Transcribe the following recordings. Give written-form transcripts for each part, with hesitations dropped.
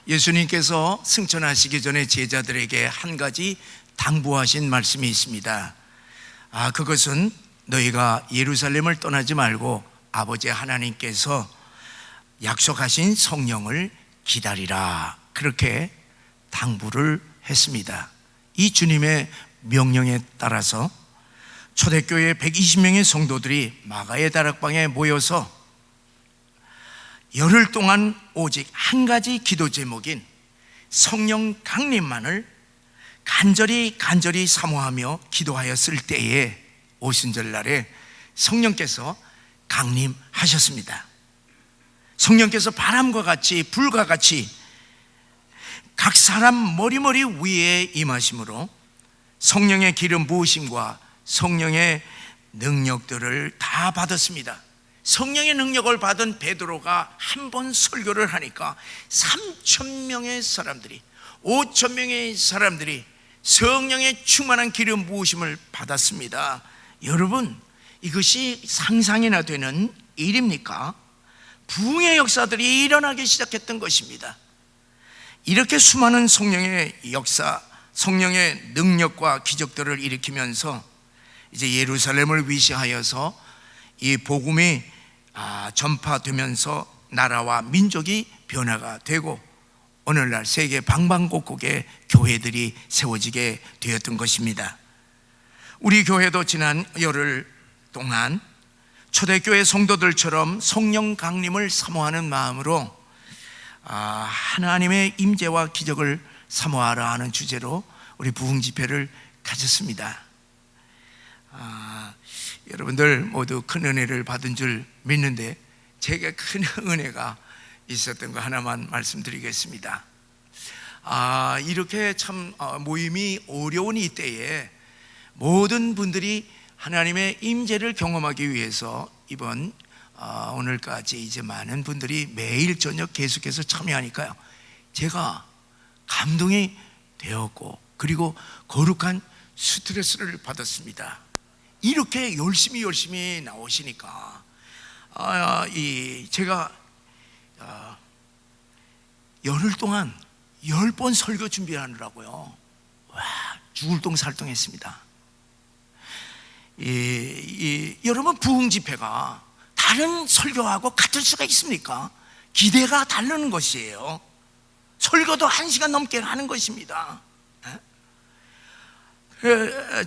예수님께서 승천하시기 전에 제자들에게 한 가지 당부하신 말씀이 있습니다. 그것은 너희가 예루살렘을 떠나지 말고 아버지 하나님께서 약속하신 성령을 기다리라, 그렇게 당부를 했습니다. 이 주님의 명령에 따라서 초대교회 120명의 성도들이 마가의 다락방에 모여서 열흘 동안 오직 한 가지 기도 제목인 성령 강림만을 간절히 사모하며 기도하였을 때에 오순절날에 성령께서 강림하셨습니다. 성령께서 바람과 같이 불과 같이 각 사람 머리 위에 임하심으로 성령의 기름 부으심과 성령의 능력들을 다 받았습니다. 성령의 능력을 받은 베드로가 한 번 설교를 하니까 3,000명의 사람들이, 5,000명의 사람들이 성령의 충만한 기름 부으심을 받았습니다. 여러분, 이것이 상상이나 되는 일입니까? 부흥의 역사들이 일어나기 시작했던 것입니다. 이렇게 수많은 성령의 역사, 성령의 능력과 기적들을 일으키면서 이제 예루살렘을 위시하여서 이 복음이 전파되면서 나라와 민족이 변화가 되고 오늘날 세계 방방곡곡에 교회들이 세워지게 되었던 것입니다. 우리 교회도 지난 열흘 동안 초대교회 성도들처럼 성령 강림을 사모하는 마음으로 하나님의 임재와 기적을 사모하라 하는 주제로 우리 부흥 집회를 가졌습니다. 여러분들 모두 큰 은혜를 받은 줄 믿는데 제게 큰 은혜가 있었던 거 하나만 말씀드리겠습니다. 이렇게 참 모임이 어려운 이때에 모든 분들이 하나님의 임재를 경험하기 위해서 이번 오늘까지 이제 많은 분들이 매일 저녁 계속해서 참여하니까요, 제가 감동이 되었고 그리고 거룩한 스트레스를 받았습니다. 이렇게 열심히 나오시니까 제가 열흘 동안 10번 설교 준비하느라고요, 죽을 똥살똥했습니다. 여러분, 부흥 집회가 다른 설교하고 같을 수가 있습니까? 기대가 다르는 것이에요. 설교도 1시간 넘게 하는 것입니다.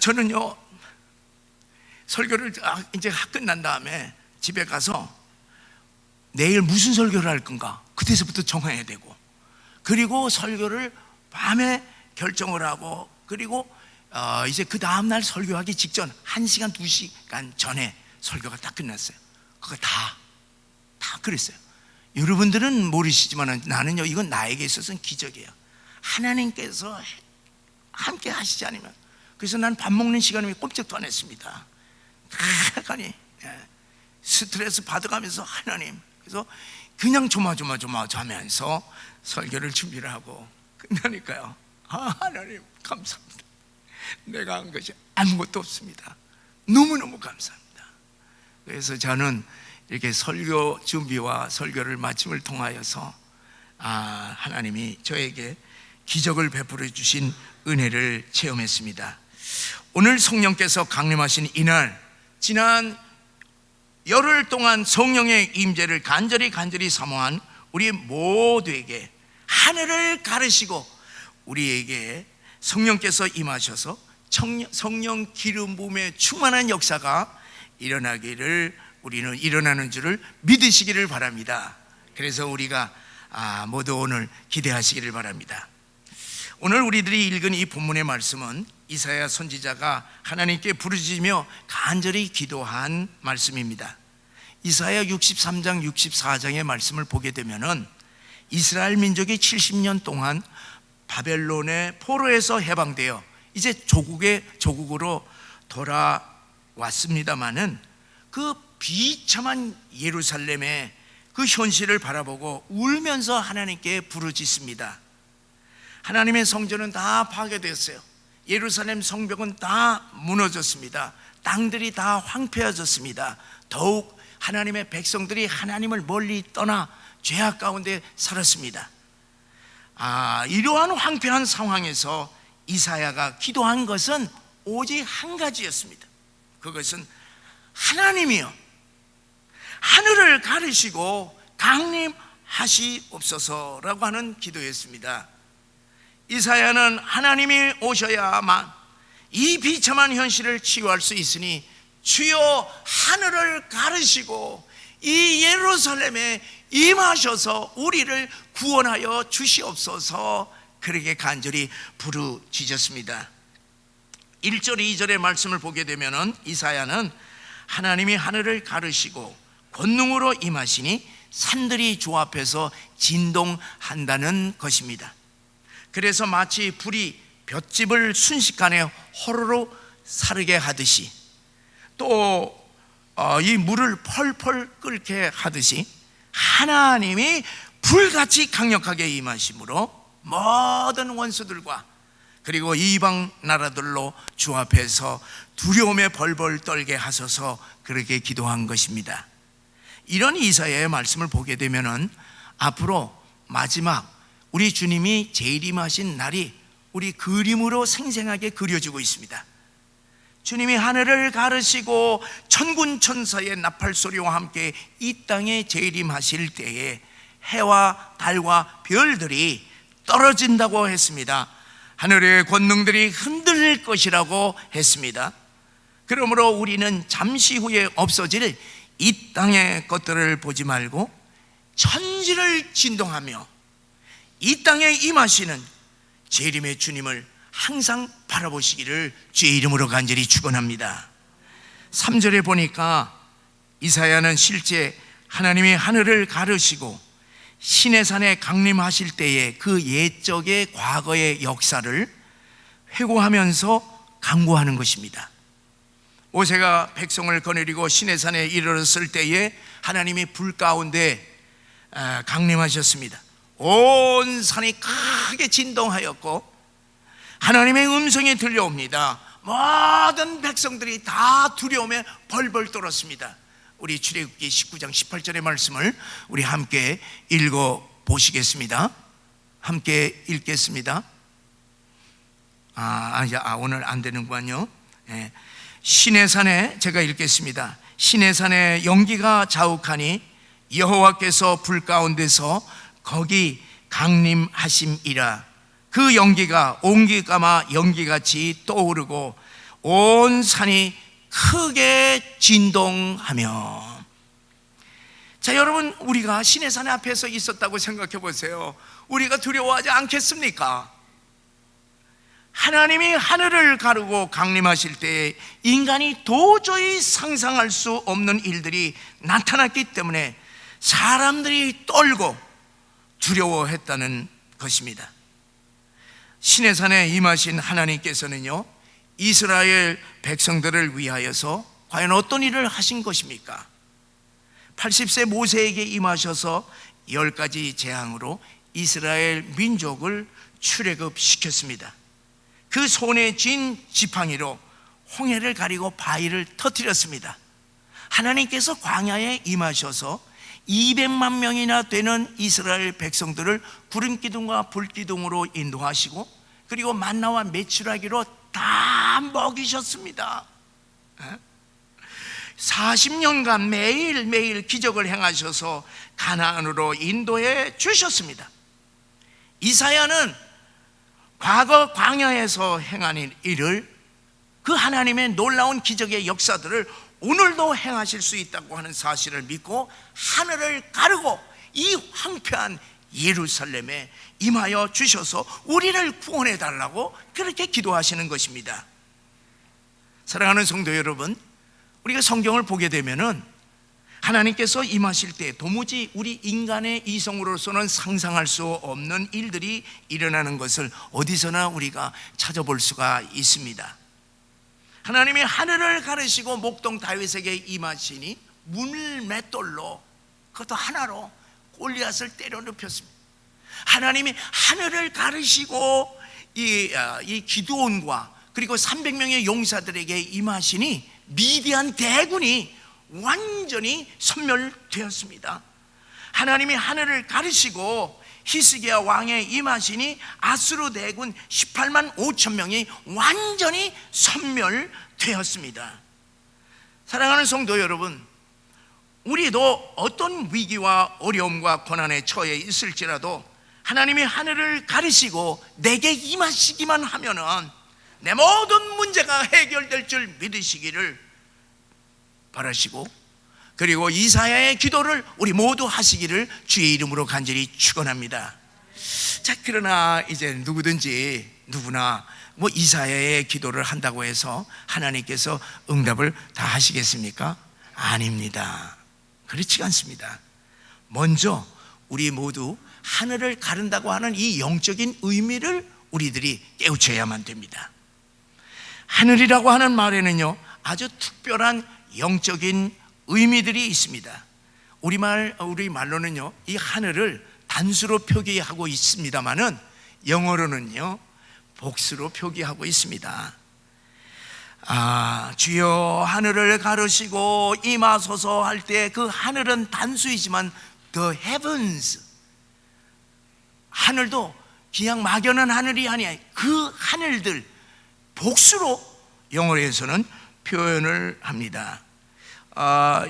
저는요, 설교를 이제 끝난 다음에 집에 가서 내일 무슨 설교를 할 건가 그때서부터 정해야 되고, 그리고 설교를 밤에 결정을 하고, 그리고 이제 그 다음날 설교하기 직전 1시간 2시간 전에 설교가 딱 끝났어요. 그거 다 그랬어요. 여러분들은 모르시지만 나는요, 이건 나에게 있어서는 기적이에요. 하나님께서 함께 하시지 않으면. 그래서 난 밥 먹는 시간에 꼼짝도 안 했습니다. 하나님, 스트레스 받아가면서 하나님, 그래서 그냥 조마조마하면서 설교를 준비를 하고 끝나니까요, 하나님 감사합니다. 내가 한 것이 아무것도 없습니다. 너무너무 감사합니다. 그래서 저는 이렇게 설교 준비와 설교를 마침을 통하여서 하나님이 저에게 기적을 베풀어 주신 은혜를 체험했습니다. 오늘 성령께서 강림하신 이날, 지난 열흘 동안 성령의 임재를 간절히 사모한 우리 모두에게 하늘을 가르시고 우리에게 성령께서 임하셔서 성령 기름 부음의 충만한 역사가 일어나기를, 우리는 일어나는 줄을 믿으시기를 바랍니다. 그래서 우리가 모두 오늘 기대하시기를 바랍니다. 오늘 우리들이 읽은 이 본문의 말씀은 이사야 선지자가 하나님께 부르짖으며 간절히 기도한 말씀입니다. 이사야 63장 64장의 말씀을 보게 되면은 이스라엘 민족이 70년 동안 바벨론의 포로에서 해방되어 이제 조국으로 돌아왔습니다마는 그 비참한 예루살렘의 그 현실을 바라보고 울면서 하나님께 부르짖습니다. 하나님의 성전은 다 파괴되었어요. 예루살렘 성벽은 다 무너졌습니다. 땅들이 다 황폐해졌습니다. 더욱 하나님의 백성들이 하나님을 멀리 떠나 죄악 가운데 살았습니다. 이러한 황폐한 상황에서 이사야가 기도한 것은 오직 한 가지였습니다. 그것은 하나님이여 하늘을 가르시고 강림하시옵소서라고 하는 기도였습니다. 이사야는 하나님이 오셔야만 이 비참한 현실을 치유할 수 있으니 주여 하늘을 가르시고 이 예루살렘에 임하셔서 우리를 구원하여 주시옵소서, 그렇게 간절히 부르짖었습니다. 1절 2절의 말씀을 보게 되면 이사야는 하나님이 하늘을 가르시고 권능으로 임하시니 산들이 주 앞에서 진동한다는 것입니다. 그래서 마치 불이 볏짚을 순식간에 호로로 사르게 하듯이, 또 이 물을 펄펄 끓게 하듯이 하나님이 불같이 강력하게 임하심으로 모든 원수들과 그리고 이방 나라들로 주 앞에서 두려움에 벌벌 떨게 하소서, 그렇게 기도한 것입니다. 이런 이사야의 말씀을 보게 되면은 앞으로 마지막 우리 주님이 재림하신 날이 우리 그림으로 생생하게 그려지고 있습니다. 주님이 하늘을 가르시고 천군 천사의 나팔 소리와 함께 이 땅에 재림하실 때에 해와 달과 별들이 떨어진다고 했습니다. 하늘의 권능들이 흔들릴 것이라고 했습니다. 그러므로 우리는 잠시 후에 없어질 이 땅의 것들을 보지 말고 천지를 진동하며 이 땅에 임하시는 재림의 주님을 항상 바라보시기를 주의 이름으로 간절히 축원합니다. 3절에 보니까 이사야는 실제 하나님이 하늘을 가르시고 시내산에 강림하실 때의 그 옛적의 과거의 역사를 회고하면서 강구하는 것입니다. 모세가 백성을 거느리고 시내산에 이르렀을 때에 하나님이 불 가운데 강림하셨습니다. 온 산이 크게 진동하였고 하나님의 음성이 들려옵니다. 모든 백성들이 다 두려움에 벌벌 떨었습니다. 우리 출애굽기 19장 18절의 말씀을 우리 함께 읽어 보시겠습니다. 함께 읽겠습니다. 오늘 안 되는군요. 시내산에, 제가 읽겠습니다. 시내산에 연기가 자욱하니 여호와께서 불 가운데서 거기 강림하심이라. 그 연기가 옹기가마 연기같이 떠오르고 온 산이 크게 진동하며. 자, 여러분, 우리가 시내산 앞에서 있었다고 생각해 보세요. 우리가 두려워하지 않겠습니까? 하나님이 하늘을 가르고 강림하실 때에 인간이 도저히 상상할 수 없는 일들이 나타났기 때문에 사람들이 떨고 두려워했다는 것입니다. 시내산에 임하신 하나님께서는요, 이스라엘 백성들을 위하여서 과연 어떤 일을 하신 것입니까? 80세 모세에게 임하셔서 10가지 재앙으로 이스라엘 민족을 출애굽시켰습니다. 그 손에 쥔 지팡이로 홍해를 가리고 바위를 터뜨렸습니다. 하나님께서 광야에 임하셔서 200만 명이나 되는 이스라엘 백성들을 구름 기둥과 불 기둥으로 인도하시고 그리고 만나와 메추라기로 다 먹이셨습니다. 40년간 매일매일 기적을 행하셔서 가나안으로 인도해 주셨습니다. 이사야는 과거 광야에서 행한 일을, 그 하나님의 놀라운 기적의 역사들을 오늘도 행하실 수 있다고 하는 사실을 믿고 하늘을 가르고 이 황폐한 예루살렘에 임하여 주셔서 우리를 구원해 달라고 그렇게 기도하시는 것입니다. 사랑하는 성도 여러분, 우리가 성경을 보게 되면은 하나님께서 임하실 때 도무지 우리 인간의 이성으로서는 상상할 수 없는 일들이 일어나는 것을 어디서나 우리가 찾아볼 수가 있습니다. 하나님이 하늘을 가르시고 목동 다윗에게 임하시니 물맷돌로, 그것도 하나로 골리앗을 때려 눕혔습니다. 하나님이 하늘을 가르시고 이 기드온과 그리고 300명의 용사들에게 임하시니 미디안 대군이 완전히 섬멸되었습니다. 하나님이 하늘을 가르시고 히스기야 왕에 임하시니 아수르 대군 18만 5천 명이 완전히 섬멸되었습니다. 사랑하는 성도 여러분, 우리도 어떤 위기와 어려움과 고난에 처해 있을지라도 하나님이 하늘을 가리시고 내게 임하시기만 하면은 내 모든 문제가 해결될 줄 믿으시기를 바라시고, 그리고 이사야의 기도를 우리 모두 하시기를 주의 이름으로 간절히 축원합니다. 자, 그러나 이제 누구나 뭐 이사야의 기도를 한다고 해서 하나님께서 응답을 다 하시겠습니까? 아닙니다. 그렇지 않습니다. 먼저 우리 모두 하늘을 가른다고 하는 이 영적인 의미를 우리들이 깨우쳐야만 됩니다. 하늘이라고 하는 말에는요, 아주 특별한 영적인 의미들이 있습니다. 우리 말로는요, 이 하늘을 단수로 표기하고 있습니다만은 영어로는요, 복수로 표기하고 있습니다. 주여 하늘을 가르시고 임하소서 할 때 그 하늘은 단수이지만 the heavens, 하늘도 그냥 막연한 하늘이 아니야. 그 하늘들 복수로 영어에서는 표현을 합니다.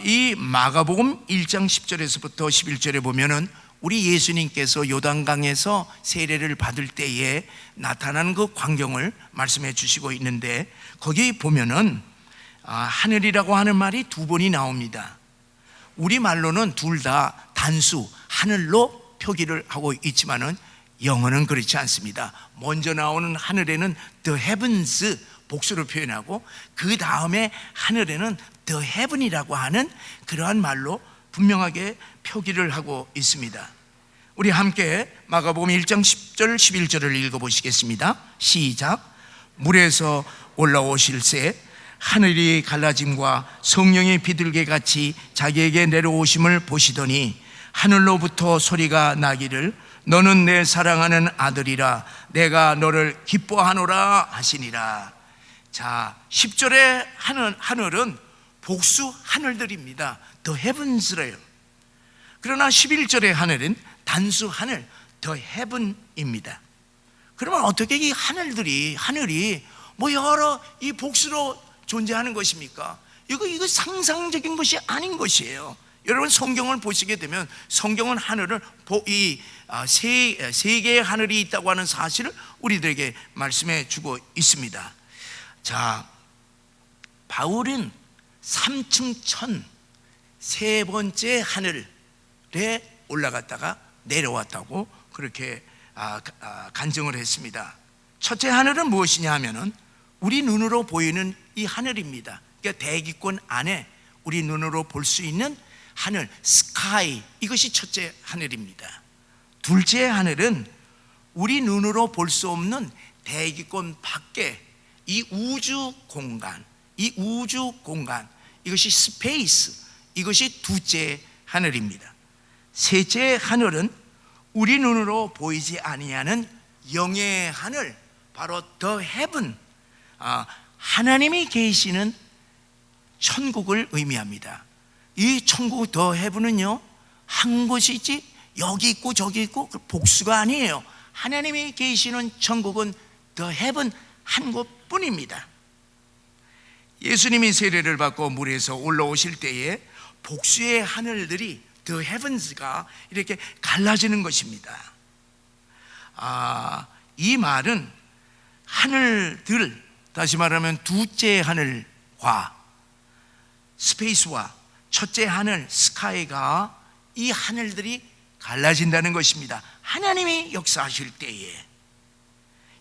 이 마가복음 1장 10절에서부터 11절에 보면은 우리 예수님께서 요단강에서 세례를 받을 때에 나타나는 그 광경을 말씀해 주시고 있는데, 거기 보면은 하늘이라고 하는 말이 두 번이 나옵니다. 우리 말로는 둘 다 단수 하늘로 표기를 하고 있지만은 영어는 그렇지 않습니다. 먼저 나오는 하늘에는 the heavens 복수로 표현하고, 그 다음에 하늘에는 the heaven이라고 하는 그러한 말로 분명하게 표기를 하고 있습니다. 우리 함께 마가복음 1장 10절 11절을 읽어보시겠습니다. 시작. 물에서 올라오실새 하늘이 갈라짐과 성령의 비둘기 같이 자기에게 내려오심을 보시더니 하늘로부터 소리가 나기를 너는 내 사랑하는 아들이라 내가 너를 기뻐하노라 하시니라. 자, 10절의 하늘은 복수 하늘들입니다. The heavens래요. 그러나 11절의 하늘은 단수 하늘, the heaven입니다. 그러면 어떻게 이 하늘이 뭐 여러 이 복수로 존재하는 것입니까? 이거 상상적인 것이 아닌 것이에요. 여러분 성경을 보시게 되면 성경은 하늘을 세 개의 하늘이 있다고 하는 사실을 우리들에게 말씀해 주고 있습니다. 자, 바울은 3층 천 세 번째 하늘에 올라갔다가 내려왔다고 그렇게 간증을 했습니다. 첫째 하늘은 무엇이냐 하면은 우리 눈으로 보이는 이 하늘입니다. 그러니까 대기권 안에 우리 눈으로 볼 수 있는 하늘, 스카이, 이것이 첫째 하늘입니다. 둘째 하늘은 우리 눈으로 볼 수 없는 대기권 밖에 이 우주 공간, 이것이 스페이스, 이것이 둘째 하늘입니다. 셋째 하늘은 우리 눈으로 보이지 아니하는 영의 하늘, 바로 the heaven, 하나님이 계시는 천국을 의미합니다. 이 천국 the heaven은요, 한 곳이지 여기 있고 저기 있고 복수가 아니에요. 하나님이 계시는 천국은 the heaven 한 곳뿐입니다. 예수님이 세례를 받고 물에서 올라오실 때에 복수의 하늘들이 the heavens가 이렇게 갈라지는 것입니다. 이 말은 하늘들, 다시 말하면 둘째 하늘과 스페이스와 첫째 하늘 스카이가 이 하늘들이 갈라진다는 것입니다. 하나님이 역사하실 때에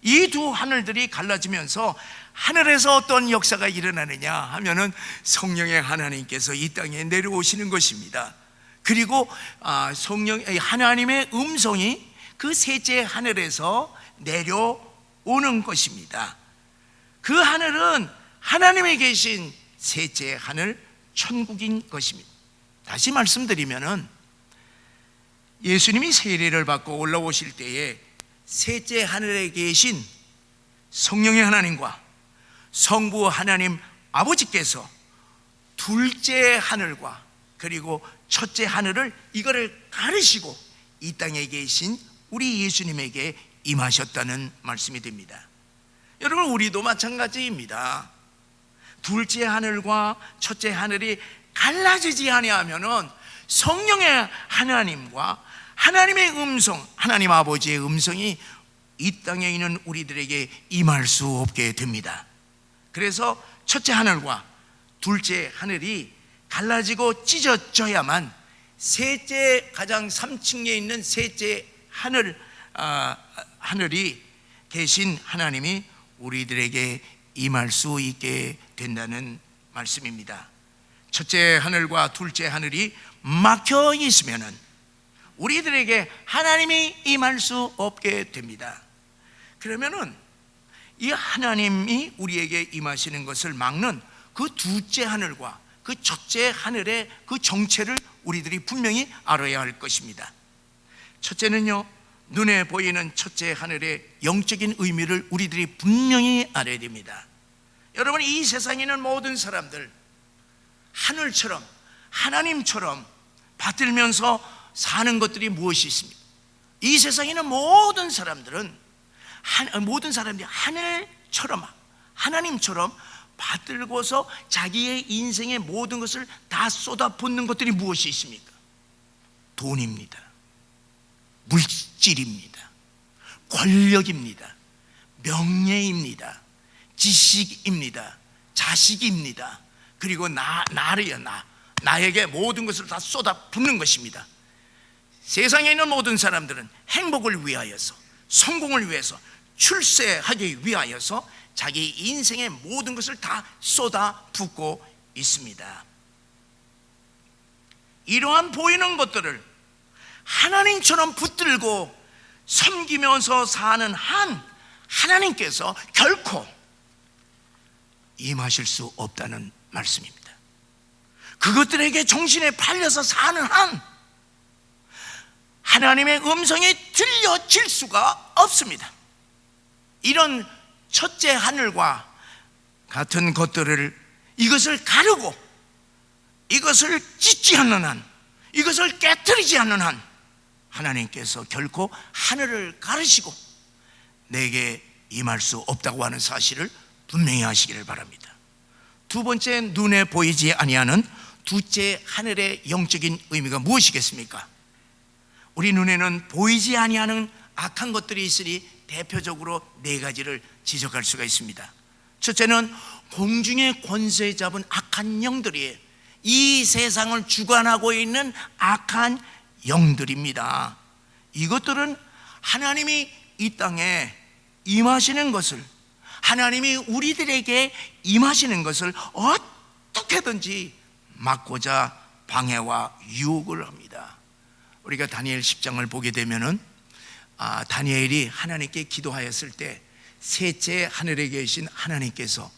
이 두 하늘들이 갈라지면서 하늘에서 어떤 역사가 일어나느냐 하면은 성령의 하나님께서 이 땅에 내려오시는 것입니다. 그리고 하나님의 음성이 그 셋째 하늘에서 내려오는 것입니다. 그 하늘은 하나님이 계신 셋째 하늘, 천국인 것입니다. 다시 말씀드리면은 예수님이 세례를 받고 올라오실 때에 셋째 하늘에 계신 성령의 하나님과 성부 하나님 아버지께서 둘째 하늘과 그리고 첫째 하늘을 이거를 가르시고 이 땅에 계신 우리 예수님에게 임하셨다는 말씀이 됩니다. 여러분, 우리도 마찬가지입니다. 둘째 하늘과 첫째 하늘이 갈라지지 아니하면은 성령의 하나님과 하나님의 음성, 하나님 아버지의 음성이 이 땅에 있는 우리들에게 임할 수 없게 됩니다. 그래서 첫째 하늘과 둘째 하늘이 갈라지고 찢어져야만 셋째, 가장 3층에 있는 셋째 하늘이 계신 하나님이 우리들에게 임할 수 있게 된다는 말씀입니다. 첫째 하늘과 둘째 하늘이 막혀 있으면은 우리들에게 하나님이 임할 수 없게 됩니다. 그러면은 이 하나님이 우리에게 임하시는 것을 막는 그 둘째 하늘과 그 첫째 하늘의 그 정체를 우리들이 분명히 알아야 할 것입니다. 첫째는요, 눈에 보이는 첫째 하늘의 영적인 의미를 우리들이 분명히 알아야 됩니다. 여러분, 이 세상에 있는 모든 사람들 하늘처럼 하나님처럼 받들면서 사는 것들이 무엇이 있습니까? 이 세상에 있는 모든 사람들이 하늘처럼 하나님처럼 받들고서 자기의 인생의 모든 것을 다 쏟아붓는 것들이 무엇이 있습니까? 돈입니다. 물질입니다. 권력입니다. 명예입니다. 지식입니다. 자식입니다. 그리고 나에게 모든 것을 다 쏟아붓는 것입니다. 세상에 있는 모든 사람들은 행복을 위하여서, 성공을 위해서, 출세하기 위하여서 자기 인생의 모든 것을 다 쏟아붓고 있습니다. 이러한 보이는 것들을 하나님처럼 붙들고 섬기면서 사는 한 하나님께서 결코 임하실 수 없다는 말씀입니다. 그것들에게 정신에 팔려서 사는 한 하나님의 음성이 들려질 수가 없습니다. 이런 첫째 하늘과 같은 것들을, 이것을 가르고 이것을 찢지 않는 한, 이것을 깨트리지 않는 한 하나님께서 결코 하늘을 가르시고 내게 임할 수 없다고 하는 사실을 분명히 하시기를 바랍니다. 두 번째, 눈에 보이지 아니하는 둘째 하늘의 영적인 의미가 무엇이겠습니까? 우리 눈에는 보이지 아니하는 악한 것들이 있으니 대표적으로 네 가지를 지적할 수가 있습니다. 첫째는 공중의 권세 잡은 악한 영들이, 이 세상을 주관하고 있는 악한 영들입니다. 이것들은 하나님이 이 땅에 임하시는 것을, 하나님이 우리들에게 임하시는 것을 어떻게든지 막고자 방해와 유혹을 합니다. 우리가 다니엘 10장을 보게 되면은 다니엘이 하나님께 기도하였을 때 셋째 하늘에 계신 하나님께서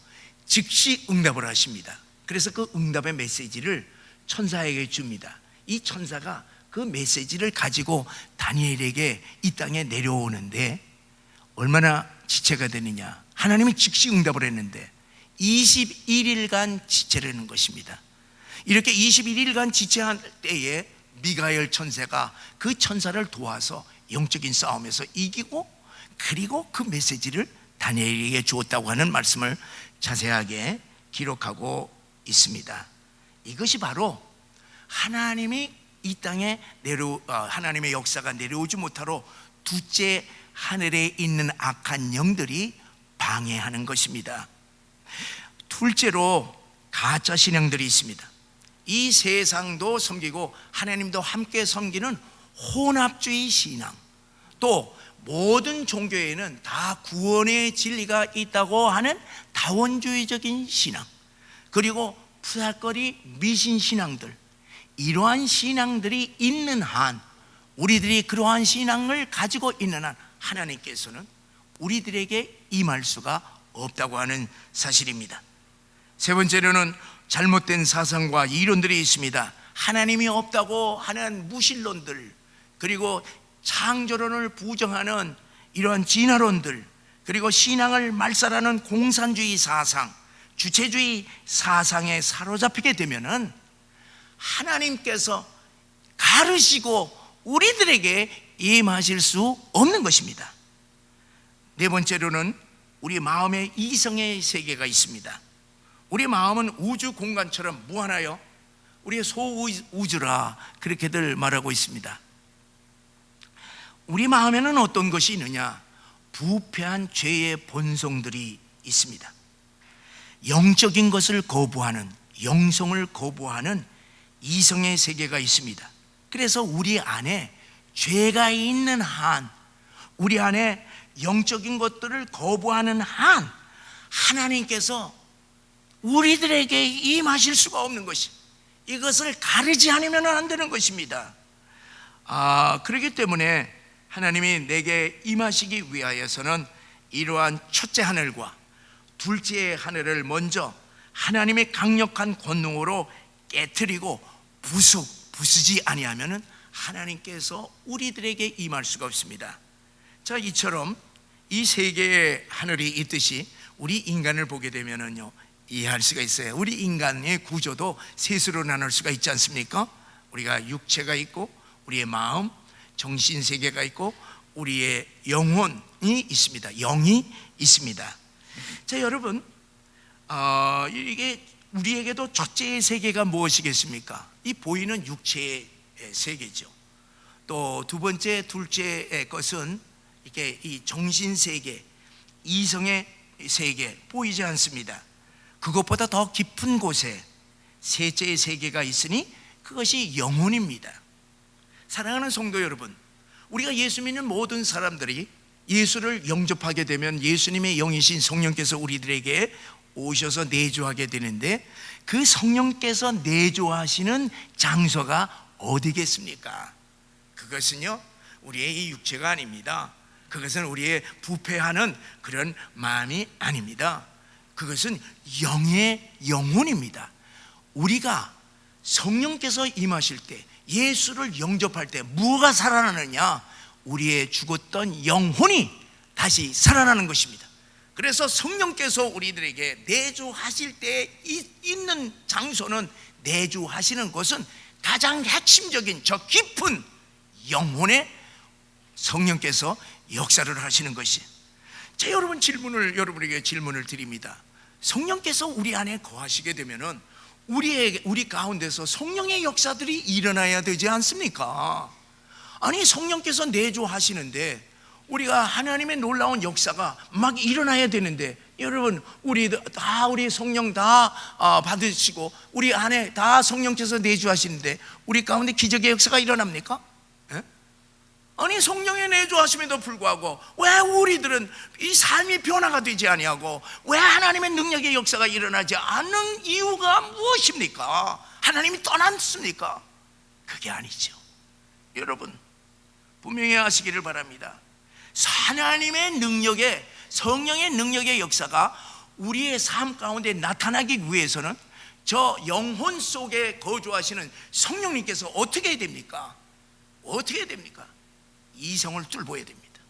즉시 응답을 하십니다. 그래서 그 응답의 메시지를 천사에게 줍니다. 이 천사가 그 메시지를 가지고 다니엘에게 이 땅에 내려오는데 얼마나 지체가 되느냐. 하나님이 즉시 응답을 했는데 21일간 지체라는 것입니다. 이렇게 21일간 지체한 때에 미가엘 천사가 그 천사를 도와서 영적인 싸움에서 이기고, 그리고 그 메시지를 다니엘에게 주었다고 하는 말씀을 자세하게 기록하고 있습니다. 이것이 바로 하나님이 이 땅에 하나님의 역사가 내려오지 못하러 둘째 하늘에 있는 악한 영들이 방해하는 것입니다. 둘째로 가짜 신앙들이 있습니다. 이 세상도 섬기고 하나님도 함께 섬기는 혼합주의 신앙, 또 모든 종교에는 다 구원의 진리가 있다고 하는 다원주의적인 신앙, 그리고 푸살거리 미신 신앙들, 이러한 신앙들이 있는 한, 우리들이 그러한 신앙을 가지고 있는 한 하나님께서는 우리들에게 임할 수가 없다고 하는 사실입니다. 세 번째로는 잘못된 사상과 이론들이 있습니다. 하나님이 없다고 하는 무신론들, 그리고 창조론을 부정하는 이러한 진화론들, 그리고 신앙을 말살하는 공산주의 사상, 주체주의 사상에 사로잡히게 되면은 하나님께서 가르시고 우리들에게 임하실 수 없는 것입니다. 네 번째로는 우리 마음에 이성의 세계가 있습니다. 우리 마음은 우주 공간처럼 무한하여 우리의 소우주라 그렇게들 말하고 있습니다. 우리 마음에는 어떤 것이 있느냐? 부패한 죄의 본성들이 있습니다. 영적인 것을 거부하는, 영성을 거부하는 이성의 세계가 있습니다. 그래서 우리 안에 죄가 있는 한, 우리 안에 영적인 것들을 거부하는 한 하나님께서 우리들에게 임하실 수가 없는 것이, 이것을 가르지 않으면 안 되는 것입니다. 그렇기 때문에 하나님이 내게 임하시기 위하여서는 이러한 첫째 하늘과 둘째 하늘을 먼저 하나님의 강력한 권능으로 깨트리고 부수지 아니하면은 하나님께서 우리들에게 임할 수가 없습니다. 자, 이처럼 이 세 개의 하늘이 있듯이 우리 인간을 보게 되면은요 이해할 수가 있어요. 우리 인간의 구조도 셋으로 나눌 수가 있지 않습니까? 우리가 육체가 있고, 우리의 마음, 정신 세계가 있고, 우리의 영혼이 있습니다. 영이 있습니다. 자, 여러분, 이게 우리에게도 첫째의 세계가 무엇이겠습니까? 이 보이는 육체의 세계죠. 또 두 번째, 둘째의 것은 이게 이 정신 세계, 이성의 세계 보이지 않습니다. 그것보다 더 깊은 곳에 셋째의 세계가 있으니 그것이 영혼입니다. 사랑하는 성도 여러분, 우리가 예수 믿는 모든 사람들이 예수를 영접하게 되면 예수님의 영이신 성령께서 우리들에게 오셔서 내주하게 되는데, 그 성령께서 내주하시는 장소가 어디겠습니까? 그것은요 우리의 이 육체가 아닙니다. 그것은 우리의 부패하는 그런 마음이 아닙니다. 그것은 영의 영혼입니다. 우리가 성령께서 임하실 때, 예수를 영접할 때 뭐가 살아나느냐? 우리의 죽었던 영혼이 다시 살아나는 것입니다. 그래서 성령께서 우리들에게 내주하실 때 있는 장소는, 내주하시는 것은 가장 핵심적인 저 깊은 영혼에 성령께서 역사를 하시는 것이. 자, 여러분에게 질문을 드립니다. 성령께서 우리 안에 거하시게 되면은 우리 가운데서 성령의 역사들이 일어나야 되지 않습니까? 아니, 성령께서 내주하시는데 우리가 하나님의 놀라운 역사가 막 일어나야 되는데, 여러분 우리 성령 다 받으시고 우리 안에 다 성령께서 내주하시는데 우리 가운데 기적의 역사가 일어납니까? 아니, 성령의 내주하심에도 불구하고 왜 우리들은 이 삶이 변화가 되지 아니하고, 왜 하나님의 능력의 역사가 일어나지 않는 이유가 무엇입니까? 하나님이 떠났습니까? 그게 아니죠. 여러분 분명히 아시기를 바랍니다. 하나님의 능력의, 성령의 능력의 역사가 우리의 삶 가운데 나타나기 위해서는 저 영혼 속에 거주하시는 성령님께서 어떻게 해야 됩니까? 어떻게 해야 됩니까? 이성을 뚫어야 됩니다.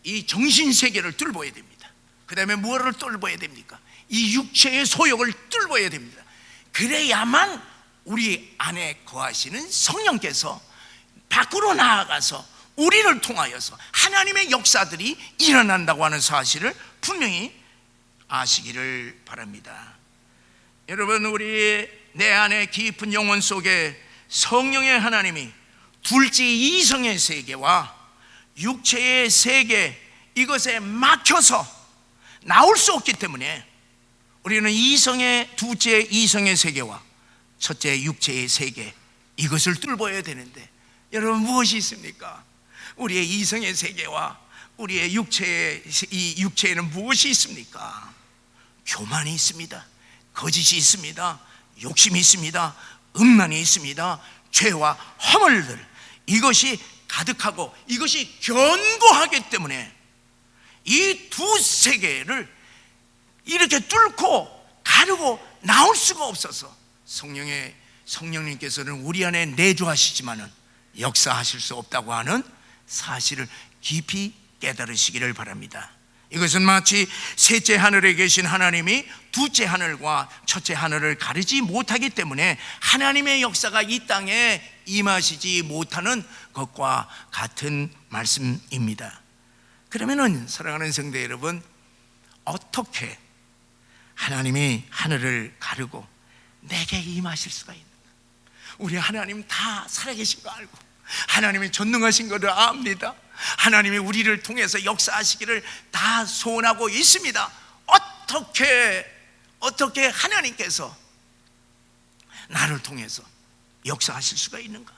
이 정신세계를 뚫어야 됩니다. 그 다음에 무엇을 뚫어야 됩니까? 이 육체의 소욕을 뚫어야 됩니다. 그래야만 우리 안에 거하시는 성령께서 밖으로 나아가서 우리를 통하여서 하나님의 역사들이 일어난다고 하는 사실을 분명히 아시기를 바랍니다. 여러분, 내 안에 깊은 영혼 속에 성령의 하나님이 둘째 이성의 세계와 육체의 세계, 이것에 막혀서 나올 수 없기 때문에 우리는 둘째 이성의 세계와 첫째 육체의 세계, 이것을 뚫어야 되는데, 여러분 무엇이 있습니까? 우리의 이성의 세계와 우리의 육체에는 무엇이 있습니까? 교만이 있습니다. 거짓이 있습니다. 욕심이 있습니다. 음란이 있습니다. 죄와 허물들, 이것이 가득하고 이것이 견고하기 때문에 이 두 세계를 이렇게 뚫고 가르고 나올 수가 없어서 성령님께서는 우리 안에 내주하시지만은 역사하실 수 없다고 하는 사실을 깊이 깨달으시기를 바랍니다. 이것은 마치 셋째 하늘에 계신 하나님이 둘째 하늘과 첫째 하늘을 가리지 못하기 때문에 하나님의 역사가 이 땅에 임하시지 못하는 것과 같은 말씀입니다. 그러면은 사랑하는 성도 여러분, 어떻게 하나님이 하늘을 가르고 내게 임하실 수가 있는가? 우리 하나님 다 살아계신 거 알고 하나님이 전능하신 것을 압니다. 하나님이 우리를 통해서 역사하시기를 다 소원하고 있습니다. 어떻게 하나님께서 나를 통해서 역사하실 수가 있는가?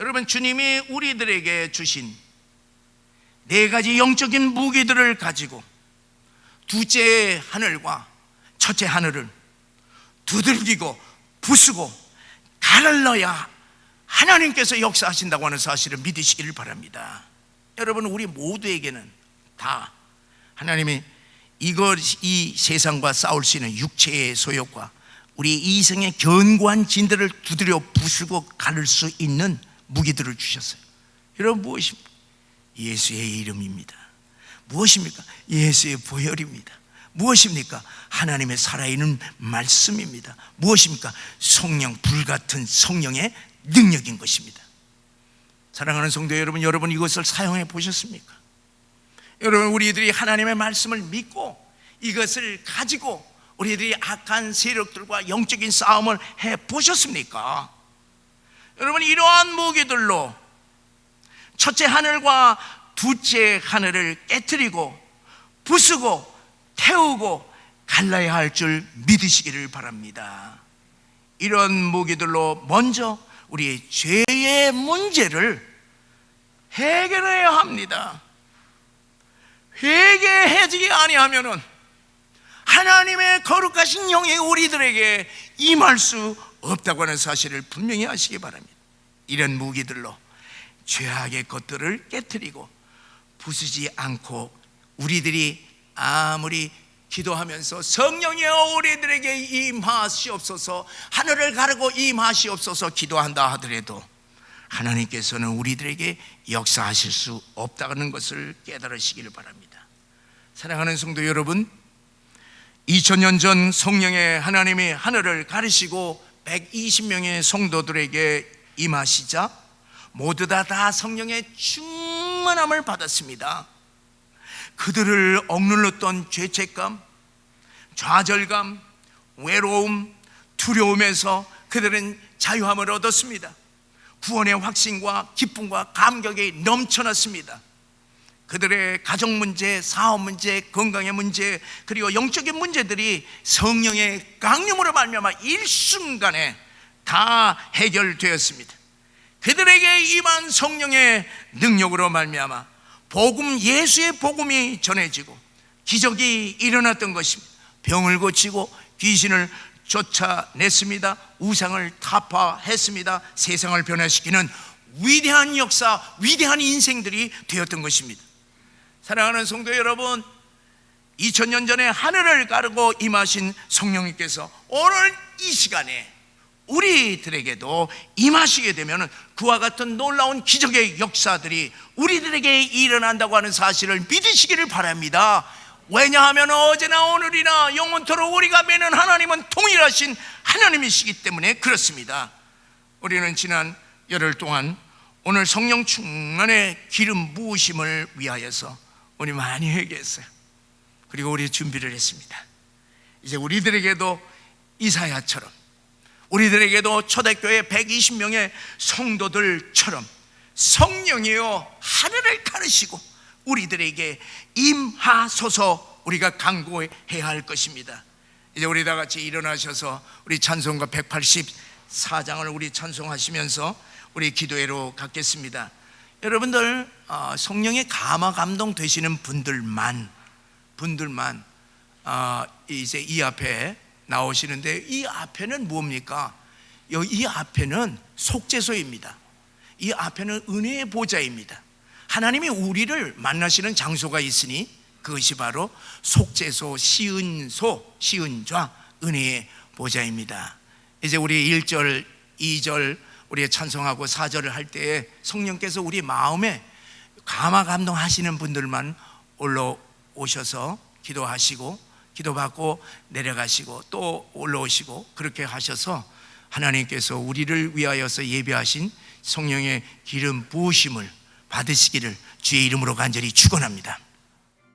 여러분, 주님이 우리들에게 주신 네 가지 영적인 무기들을 가지고 둘째 하늘과 첫째 하늘을 두들기고 부수고 가를러야 하나님께서 역사하신다고 하는 사실을 믿으시기를 바랍니다. 여러분, 우리 모두에게는 다 하나님이 이 세상과 싸울 수 있는 육체의 소욕과 우리 이생의 견고한 진들을 두드려 부수고 가를 수 있는 무기들을 주셨어요. 여러분, 무엇입니까? 예수의 이름입니다. 무엇입니까? 예수의 보혈입니다. 무엇입니까? 하나님의 살아있는 말씀입니다. 무엇입니까? 성령, 불같은 성령의 능력인 것입니다. 사랑하는 성도 여러분, 여러분 이것을 사용해 보셨습니까? 여러분, 우리들이 하나님의 말씀을 믿고 이것을 가지고 우리들이 악한 세력들과 영적인 싸움을 해 보셨습니까? 여러분, 이러한 무기들로 첫째 하늘과 둘째 하늘을 깨트리고 부수고 태우고 갈라야 할 줄 믿으시기를 바랍니다. 이런 무기들로 먼저 우리의 죄의 문제를 해결해야 합니다. 회개하지 아니하면은 하나님의 거룩하신 영이 우리들에게 임할 수 없다고 하는 사실을 분명히 아시기 바랍니다. 이런 무기들로 죄악의 것들을 깨트리고 부수지 않고 우리들이 아무리 기도하면서 성령이여 우리들에게 임하시옵소서, 하늘을 가르고 임하시옵소서 기도한다 하더라도 하나님께서는 우리들에게 역사하실 수 없다는 것을 깨달으시기를 바랍니다. 사랑하는 성도 여러분, 2000년 전 성령의 하나님이 하늘을 가르시고 120명의 성도들에게 임하시자 모두 다 성령의 충만함을 받았습니다. 그들을 억눌렀던 죄책감, 좌절감, 외로움, 두려움에서 그들은 자유함을 얻었습니다. 구원의 확신과 기쁨과 감격이 넘쳐났습니다. 그들의 가정 문제, 사업 문제, 건강의 문제, 그리고 영적인 문제들이 성령의 강림으로 말미암아 일순간에 다 해결되었습니다. 그들에게 임한 성령의 능력으로 말미암아 복음, 예수의 복음이 전해지고 기적이 일어났던 것입니다. 병을 고치고 귀신을 쫓아냈습니다. 우상을 타파했습니다. 세상을 변화시키는 위대한 역사, 위대한 인생들이 되었던 것입니다. 사랑하는 성도 여러분, 2000년 전에 하늘을 가르고 임하신 성령님께서 오늘 이 시간에 우리들에게도 임하시게 되면 그와 같은 놀라운 기적의 역사들이 우리들에게 일어난다고 하는 사실을 믿으시기를 바랍니다. 왜냐하면 어제나 오늘이나 영원토록 우리가 믿는 하나님은 동일하신 하나님이시기 때문에 그렇습니다. 우리는 지난 열흘 동안 오늘 성령 충만의 기름 부으심을 위하여서 우리 많이 회개했어요. 그리고 우리 준비를 했습니다. 이제 우리들에게도 이사야처럼, 우리들에게도 초대교회 120명의 성도들처럼 성령이여 하늘을 가르시고 우리들에게 임하소서 우리가 간구해야 할 것입니다. 이제 우리 다 같이 일어나셔서 우리 찬송가 184장을 우리 찬송하시면서 우리 기도회로 갖겠습니다. 여러분들 성령의 감화 감동 되시는 분들만 이제 이 앞에 나오시는데, 이 앞에는 뭡니까? 이 앞에는 속죄소입니다. 이 앞에는 은혜의 보좌입니다. 하나님이 우리를 만나시는 장소가 있으니 그것이 바로 속죄소, 시은소, 시은좌, 은혜의 보좌입니다. 이제 우리 1절, 2절 우리 찬송하고 4절을 할 때에 성령께서 우리 마음에 감화 감동하시는 분들만 올라오셔서 기도하시고 기도받고 내려가시고 또 올라오시고 그렇게 하셔서 하나님께서 우리를 위하여서 예비하신 성령의 기름 부으심을 받으시기를 주의 이름으로 간절히 축원합니다.